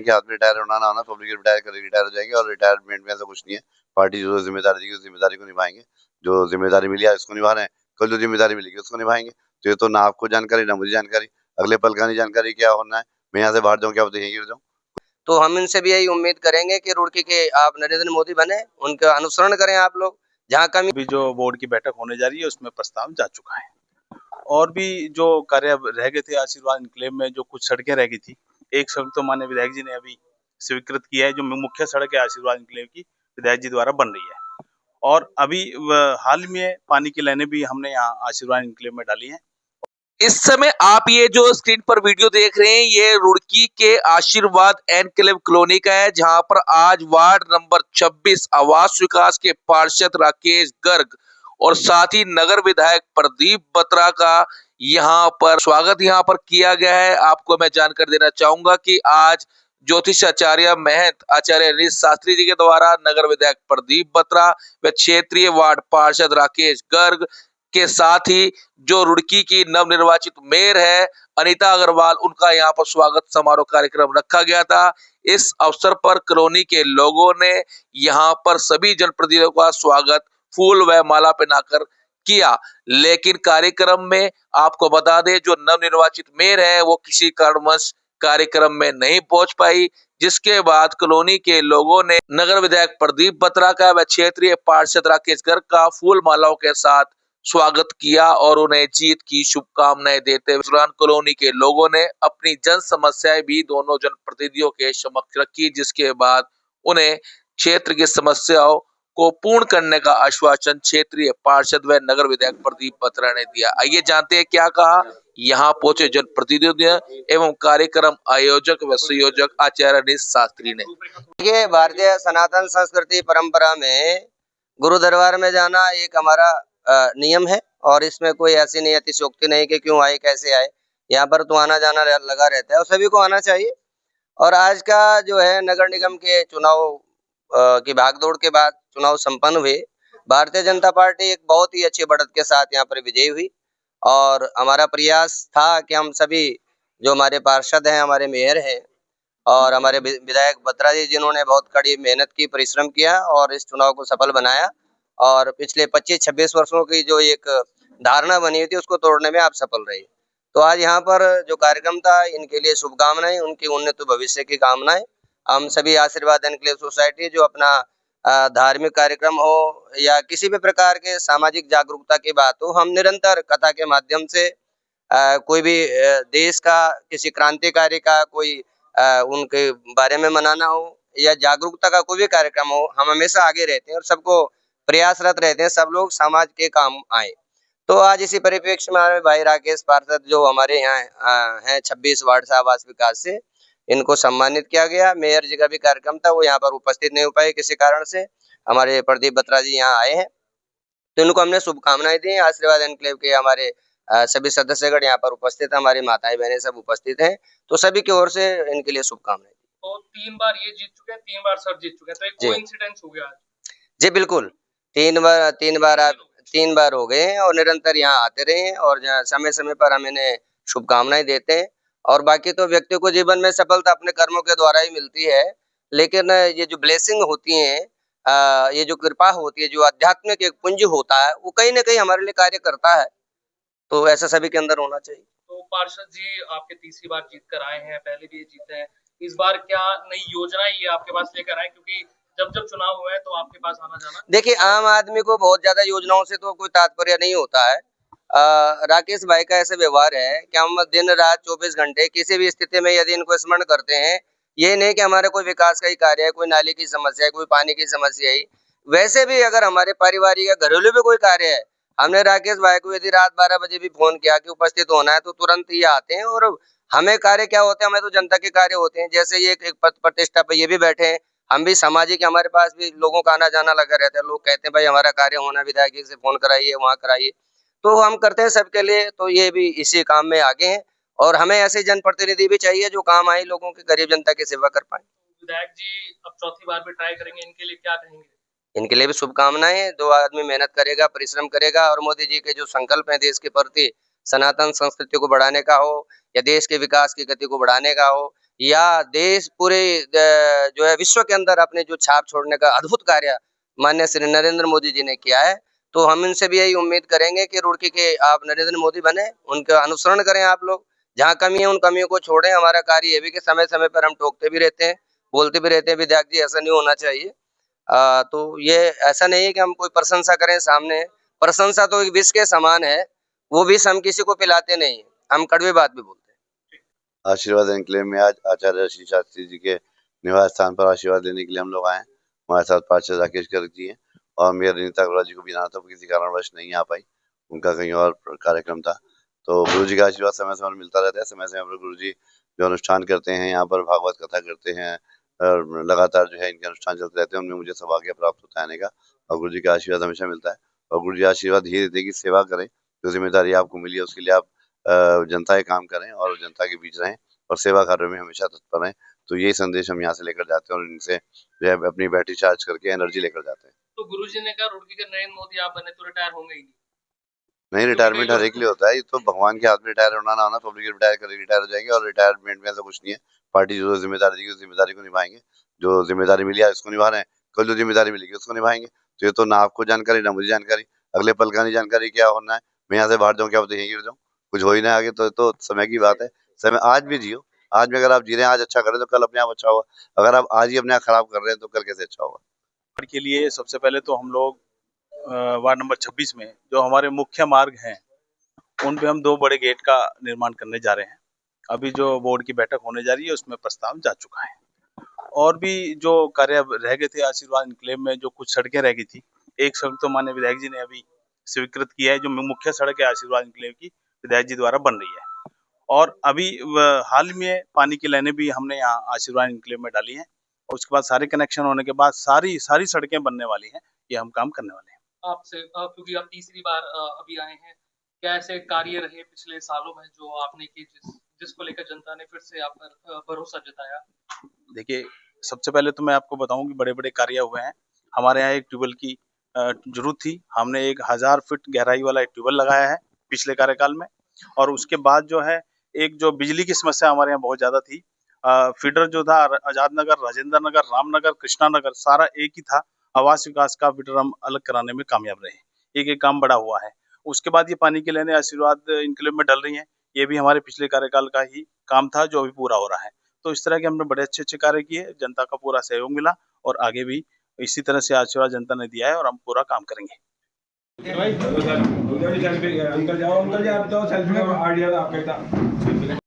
के हाथ में रिटायर होना ना होना, पब्लिक रिटायर हो जाएंगे और रिटायरमेंट में ऐसा कुछ नहीं है। पार्टी जो जिम्मेदारी दी उस जिम्मेदारी को निभाएंगे। जो जिम्मेदारी मिली है उसको निभा रहे हैं, कल जो जिम्मेदारी मिलेगी उसको निभाएंगे। तो ये तो ना आपको जानकारी ना मुझे जानकारी, अगले पल का नहीं जानकारी क्या होना है। मैं यहाँ से बाहर जाऊँ, क्या पता यहीं गिर जाऊँ। तो हम इनसे भी यही उम्मीद करेंगे कि रुड़की के आप नरेंद्र मोदी बने, उनका अनुसरण करें आप लोग। जहाँ कमी अभी जो बोर्ड की बैठक होने जा रही है उसमें प्रस्ताव जा चुका है, और भी जो कार्य रह गए थे आशीर्वाद इनक्लेव में, जो कुछ सड़कें रह गई थी, एक सड़क तो माननीय विधायक जी ने अभी स्वीकृत किया है, जो मुख्य सड़क है आशीर्वाद इनक्लेव की, विधायक जी द्वारा बन रही है। और अभी हाल में पानी की लाइनें भी हमने यहाँ आशीर्वाद इनक्लेव में डाली हैं। इस समय आप ये जो स्क्रीन पर वीडियो देख रहे हैं, ये रुड़की के आशीर्वाद एनक्लेव कॉलोनी का है, जहां पर आज वार्ड नंबर 26 आवास विकास के पार्षद राकेश गर्ग और साथ ही नगर विधायक प्रदीप बत्रा का यहां पर स्वागत यहां पर किया गया है। आपको मैं जानकारी देना चाहूंगा कि आज ज्योतिष आचार्य महंत आचार्य अनीश शास्त्री जी के द्वारा नगर विधायक प्रदीप बत्रा व क्षेत्रीय वार्ड पार्षद राकेश गर्ग के साथ ही जो रुड़की की नवनिर्वाचित मेयर है अनीता अग्रवाल, उनका यहाँ पर स्वागत समारोह कार्यक्रम रखा गया था। इस अवसर पर कॉलोनी के लोगों ने यहाँ पर सभी जनप्रतिनिधियों का स्वागत फूल व माला पहनाकर किया। लेकिन कार्यक्रम में आपको बता दें, जो नवनिर्वाचित मेयर है वो किसी कारणवश कार्यक्रम में नहीं पहुंच पाई, जिसके बाद कॉलोनी के लोगों ने नगर विधायक प्रदीप बत्रा का व क्षेत्रीय पार्षद राकेश गर्ग का फूल मालाओं के साथ स्वागत किया और उन्हें जीत की शुभकामनाएं देते हुए दौरान कॉलोनी के लोगों ने अपनी जन समस्याएं भी दोनों जनप्रतिनिधियों के समक्ष रखी, जिसके बाद उन्हें क्षेत्र की समस्याओं को पूर्ण करने का आश्वासन क्षेत्रीय पार्षद व नगर विधायक प्रदीप बत्रा ने दिया। आइए जानते हैं क्या कहा यहाँ पहुंचे जनप्रतिनिधियों एवं कार्यक्रम आयोजक व संयोजक आचार्य अनीश शास्त्री ने। ये भारतीय सनातन संस्कृति परंपरा में गुरु दरबार में जाना एक हमारा नियम है, और इसमें कोई ऐसी नहीं अतिशयोक्ति नहीं कि क्यों आए कैसे आए, यहाँ पर तो आना जाना लगा रहता है और सभी को आना चाहिए। और आज का जो है नगर निगम के चुनाव की भागदौड़ के बाद चुनाव संपन्न हुए, भारतीय जनता पार्टी एक बहुत ही अच्छी बढ़त के साथ यहाँ पर विजयी हुई। और हमारा प्रयास था कि हम सभी जो हमारे पार्षद हैं, हमारे मेयर हैं और हमारे विधायक बत्रा जी, जिन्होंने बहुत कड़ी मेहनत की, परिश्रम किया और इस चुनाव को सफल बनाया, और पिछले 25-26 वर्षों की जो एक धारणा बनी हुई थी उसको तोड़ने में आप सफल रहे। तो आज यहाँ पर जो कार्यक्रम था, इनके लिए शुभकामनाएं, उनके उन्नत भविष्य की कामनाएं। हम सभी आशीर्वाद एनक्लेव सोसाइटी जो अपना धार्मिक कार्यक्रम हो या किसी भी प्रकार के सामाजिक जागरूकता की बात हो, हम निरंतर कथा के माध्यम से कोई भी देश का किसी क्रांतिकारी का कोई उनके बारे में मनाना हो या जागरूकता का कोई भी कार्यक्रम हो, हम हमेशा आगे रहते हैं और सबको प्रयासरत रहते हैं सब लोग समाज के काम आए। तो आज इसी परिप्रेक्ष्य में हमारे भाई राकेश पार्षद जो हमारे यहाँ हैं 26 वार्ड से आवास विकास से, इनको सम्मानित किया गया। मेयर जी का भी कार्यक्रम था, वो यहाँ पर उपस्थित नहीं हो पाए किसी कारण से, हमारे प्रदीप बत्रा जी यहाँ आए हैं, तो इनको हमने शुभकामनाएं दी। आशीर्वाद एनक्लेव के हमारे सभी सदस्यगण यहाँ पर उपस्थित हैं, हमारी माताएं बहनें सब उपस्थित हैं, तो सभी की ओर से इनके लिए शुभकामनाएं। तो 3 बार ये जीत चुके हैं, 3 बार सर जीत चुके हैं, तो एक कोइंसिडेंस हो गया। जी बिल्कुल, 3 बार हो गए हैं और निरंतर यहाँ आते रहे हैं और समय समय पर हम इन्हें शुभकामनाएं देते हैं। और बाकी तो व्यक्ति को जीवन में सफलता अपने कर्मों के द्वारा ही मिलती है, लेकिन ये जो ब्लेसिंग होती है, ये जो कृपा होती है, जो आध्यात्मिक एक पुंज होता है, वो कहीं ना कहीं हमारे लिए कार्य करता है, तो ऐसा सभी के अंदर होना चाहिए। तो पार्षद जी आपके तीसरी बार जीत कर आए हैं, पहले भी ये जीते हैं, इस बार क्या नई योजना ये आपके पास लेकर आए, क्योंकि जब जब चुनाव हुए हैं तो आपके पास आना जाना। देखिए, आम आदमी को बहुत ज्यादा योजनाओं से तो कोई तात्पर्य नहीं होता है। राकेश भाई का ऐसा व्यवहार है कि हम दिन रात 24 घंटे किसी भी स्थिति में यदि इनको स्मरण करते हैं, ये नहीं कि हमारे कोई विकास का ही कार्य है, कोई नाली की समस्या है, कोई पानी की समस्या है, वैसे भी अगर हमारे पारिवारिक या घरेलू भी कोई कार्य है, हमने राकेश भाई को यदि रात 12 बजे भी फोन किया कि उपस्थित होना है, तो तुरंत ही आते हैं। और हमें कार्य क्या होते हैं, हमें तो जनता के कार्य होते हैं। जैसे ये एक पद प्रतिष्ठा पे ये भी बैठे हैं, हम भी सामाजिक, हमारे पास भी लोगों का आना जाना लगा रहता है। लोग कहते हैं भाई हमारा कार्य होना, विधायक जी से फोन कराइए, वहाँ कराइए, तो हम करते हैं सबके लिए। तो ये भी इसी काम में आगे हैं और हमें ऐसे जनप्रतिनिधि भी चाहिए जो काम आए, लोगों के, गरीब जनता की सेवा कर पाए। विधायक जी अब चौथी बार भी ट्राई करेंगे, इनके लिए क्या कहेंगे? इनके लिए भी शुभकामनाएं। दो आदमी मेहनत करेगा, परिश्रम करेगा और मोदी जी के जो संकल्प है देश के प्रति, सनातन संस्कृति को बढ़ाने का हो या देश के विकास की गति को बढ़ाने का हो या देश पूरे जो है विश्व के अंदर अपने जो छाप छोड़ने का अद्भुत कार्य माननीय श्री नरेंद्र मोदी जी ने किया है, तो हम इनसे भी यही उम्मीद करेंगे कि रुड़की के आप नरेंद्र मोदी बने, उनका अनुसरण करें आप लोग। जहाँ कमी है उन कमियों को छोड़ें। हमारा कार्य ये भी कि समय समय पर हम टोकते भी रहते हैं, बोलते भी रहते हैं, विधायक जी ऐसा नहीं होना चाहिए। तो ये ऐसा नहीं है कि हम कोई प्रशंसा करें सामने, प्रशंसा तो एक विष के समान है, वो विष हम किसी को पिलाते नहीं है, हम कड़वी बात भी बोलते हैं। आशीर्वाद एनक्लेव में आज आचार्य श्री शास्त्री जी के निवास स्थान पर आशीर्वाद लेने के लिए हम लोग आए हैं। हमारे साथ पार्षद राकेश गर्ग जी हैं और मेयर रीता अग्रवाल जी को भी आना था, किसी कारणवश नहीं आ पाई, उनका कहीं और कार्यक्रम था। तो गुरु जी का आशीर्वाद समय समय पर मिलता रहता है। समय समय पर गुरु जी जो अनुष्ठान करते हैं, यहाँ पर भागवत कथा करते हैं और लगातार जो है इनके अनुष्ठान चलते रहते हैं, उनमें मुझे सौभाग्य प्राप्त होता है आने का और गुरु जी का आशीर्वाद हमेशा मिलता है। और गुरु जी आशीर्वाद यही देते कि सेवा करें, जो जिम्मेदारी आपको मिली है उसके लिए आप जनता के काम करें और जनता के बीच रहें और सेवा कार्यों में हमेशा तत्पर रहें। तो यही संदेश हम यहाँ से लेकर जाते हैं और इनसे जो है अपनी बैटरी चार्ज करके एनर्जी लेकर जाते हैं। तो गुरुजी ने कहा रुड़की के नरेंद्र मोदी आप बने तो रिटायर होंगे ही नहीं। नहीं, रिटायरमेंट हर एक के लिए होता है, ये तो भगवान के हाथ में रिटायर होना ना होना, पब्लिक रिटायर करेगी, रिटायर हो जाएंगे और रिटायरमेंट में ऐसा कुछ नहीं है। पार्टी जो जिम्मेदारी देगी उस जिम्मेदारी को निभाएंगे, जो जिम्मेदारी मिली है उसको निभा रहे हैं, कल जो जिम्मेदारी मिलेगी उसको निभाएंगे। तो ये तो ना आपको जानकारी ना मुझे जानकारी, अगले पल का नहीं जानकारी क्या होना है। मैं यहाँ से बाहर जाऊँ क्या पता यहीं गिर जाऊँ, कुछ हो ही ना आगे। तो समय की बात है, समय आज भी जियो, आज में अगर आप जी रहे हैं, आज अच्छा करें तो कल अपने आप अच्छा होगा। अगर आप आज ही अपने आप खराब कर रहे हैं तो कल कैसे अच्छा होगा। के लिए सबसे पहले तो हम लोग वार्ड नंबर 26 में जो हमारे मुख्य मार्ग हैं उन पे हम 2 बड़े गेट का निर्माण करने जा रहे हैं। अभी जो बोर्ड की बैठक होने जा रही है उसमें प्रस्ताव जा चुका है। और भी जो कार्य रह गए थे आशीर्वाद एनक्लेव में, जो कुछ सड़कें रह गई थी, एक सड़क तो माननीय विधायक जी ने अभी स्वीकृत किया है, जो मुख्य सड़क है आशीर्वाद एनक्लेव की, विधायक जी द्वारा बन रही है। और अभी हाल में पानी की लाइनें भी हमने यहाँ आशीर्वाद एनक्लेव में डाली हैं और उसके बाद सारे कनेक्शन होने के बाद सारी सड़कें बनने वाली हैं। ये हम काम करने वाले हैं। आपसे क्योंकि आप तीसरी बार अभी आए हैं, क्या ऐसे कार्य रहे पिछले सालों में जो आपने की जिसको लेकर जनता ने फिर से आप पर भरोसा जताया? देखिए, सबसे पहले तो मैं आपको बताऊं कि बड़े-बड़े कार्य हुए हैं। हमारे यहाँ एक ट्यूबवेल की जरूरत थी, हमने 1000 फीट गहराई वाला एक ट्यूबवेल लगाया है पिछले कार्यकाल में। और उसके बाद जो है एक जो बिजली की समस्या हमारे यहाँ बहुत ज्यादा थी, फीडर जो था आजाद नगर, राजेंद्र नगर, रामनगर, कृष्णा नगर सारा एक ही था। आवास विकास का फीडर हम अलग कराने में कामयाब रहे। एक काम बड़ा हुआ है। उसके बाद ये पानी की लाइनें आशीर्वाद एनक्लेव में डल रही हैं। ये भी हमारे पिछले कार्यकाल का ही काम था जो अभी पूरा हो रहा है। तो इस तरह के हमने बड़े अच्छे कार्य किए, जनता का पूरा सहयोग मिला और आगे भी इसी तरह से आशीर्वाद जनता ने दिया है और हम पूरा काम करेंगे। अंकल जाओ, अंकल जी आप तो सेल्फी का आइडिया आपके था।